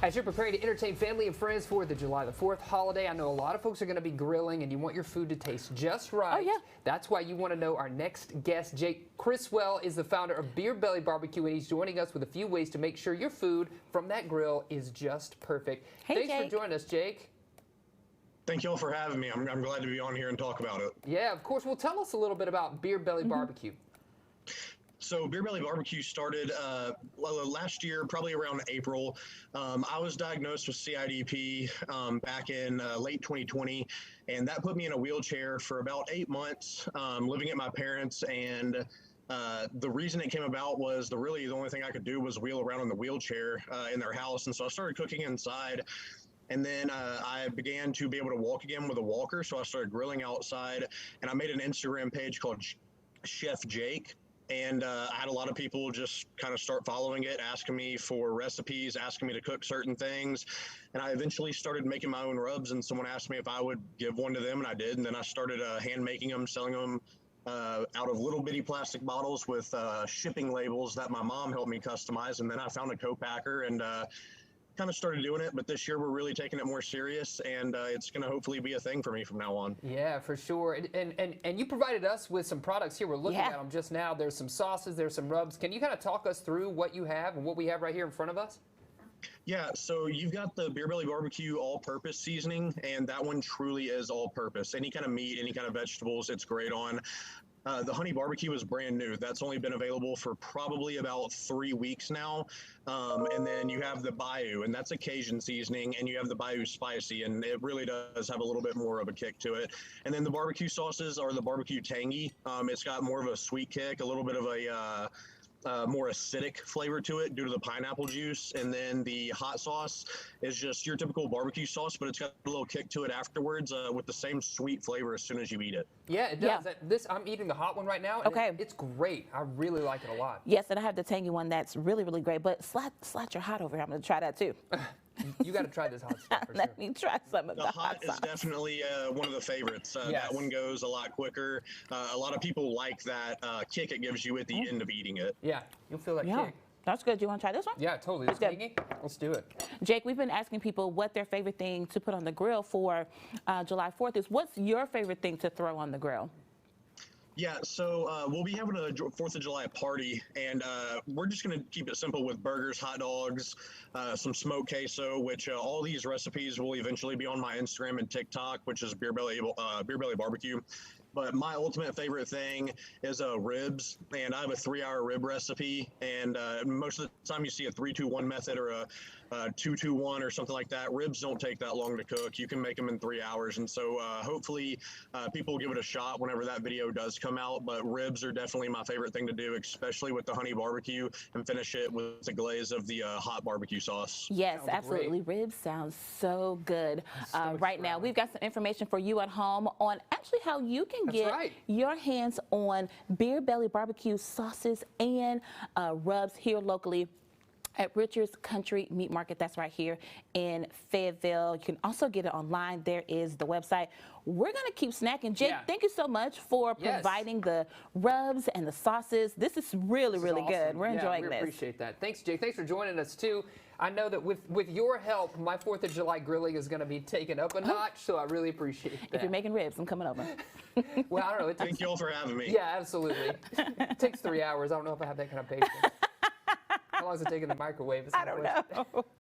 As you're preparing to entertain family and friends for the July the 4th holiday, I know a lot of folks are going to be grilling and you want your food to taste just right. Oh, yeah. That's why you want to know our next guest. Jake Criswell is the founder of Beer Belly BBQ, and he's joining us with a few ways to make sure your food from that grill is just perfect. Hey, Thanks Jake. for joining us, Jake. Thank you all for having me. I'm glad to be on here and talk about it. Yeah, of course. Well, tell us a little bit about Beer Belly BBQ. So Beer Belly BBQ started last year, probably around April. I was diagnosed with CIDP back in late 2020, and that put me in a wheelchair for about 8 months, living at my parents'. And the reason it came about was the only thing I could do was wheel around in the wheelchair in their house. And so I started cooking inside. And then I began to be able to walk again with a walker. So I started grilling outside, and I made an Instagram page called Chef Jake. And I had a lot of people just kind of start following it, asking me for recipes, asking me to cook certain things. And I eventually started making my own rubs, and someone asked me if I would give one to them, and I did. And then I started hand making them, selling them out of little bitty plastic bottles with shipping labels that my mom helped me customize. And then I found a co-packer and kind of started doing it, but this year we're really taking it more serious, and it's going to hopefully be a thing for me from now on. Yeah, for sure. And you provided us with some products here. We're looking at them just now. There's some sauces, there's some rubs. Can you kind of talk us through what you have and what we have right here in front of us? Yeah, so you've got the Beer Belly BBQ all-purpose seasoning, and that one truly is all-purpose. Any kind of meat, any kind of vegetables, it's great on. The honey barbecue is brand new. That's only been available for probably about 3 weeks now. And then you have the Bayou, and that's a Cajun seasoning, and you have the Bayou spicy, and it really does have a little bit more of a kick to it. And then the barbecue sauces are the barbecue tangy. It's got more of a sweet kick, a little bit of a more acidic flavor to it due to the pineapple juice. And then the hot sauce is just your typical barbecue sauce, but it's got a little kick to it afterwards with the same sweet flavor as soon as you eat it. Yeah, it does. Yeah. I'm eating the hot one right now. And it's great. I really like it a lot. Yes, and I have the tangy one that's really, really great. But slide your hot over here. I'm going to try that too. You got to try this hot stuff for Let me try some of the hot sauce. Is definitely one of the favorites. That one goes a lot quicker. A lot of people like that kick it gives you at the end of eating it. Yeah, you'll feel that kick. That's good. Do you want to try this one? Yeah, totally. Let's do it. Jake, we've been asking people what their favorite thing to put on the grill for July 4th is. What's your favorite thing to throw on the grill? Yeah, so we'll be having a 4th of July party, and we're just going to keep it simple with burgers, hot dogs, some smoked queso, which all these recipes will eventually be on my Instagram and TikTok, which is Beer Belly BBQ. But my ultimate favorite thing is ribs, and I have a 3-hour rib recipe, and most of the time you see a 3-2-1 method or a 2-2-1 or something like that. Ribs don't take that long to cook. You can make them in 3 hours, and so hopefully people will give it a shot whenever that video does come out. But ribs are definitely my favorite thing to do, especially with the honey barbecue, and finish it with the glaze of the hot barbecue sauce. Yes, absolutely. Ribs sounds so good. Right now, we've got some information for you at home on actually how you can get your hands on Beer Belly BBQ sauces and rubs here locally at Richard's Country Meat Market. That's right here in Fayetteville. You can also get it online. There is the website. We're going to keep snacking. Jake, thank you so much for providing the rubs and the sauces. This is really, really awesome. Good. We're enjoying this. We appreciate that. Thanks, Jake. Thanks for joining us, too. I know that with your help, my 4th of July grilling is going to be taken up a notch, so I really appreciate that. If you're making ribs, I'm coming over. Well, I don't know. Thank you all for having me. Yeah, absolutely. It takes 3 hours. I don't know if I have that kind of patience. How long does it take in the microwave? I don't know.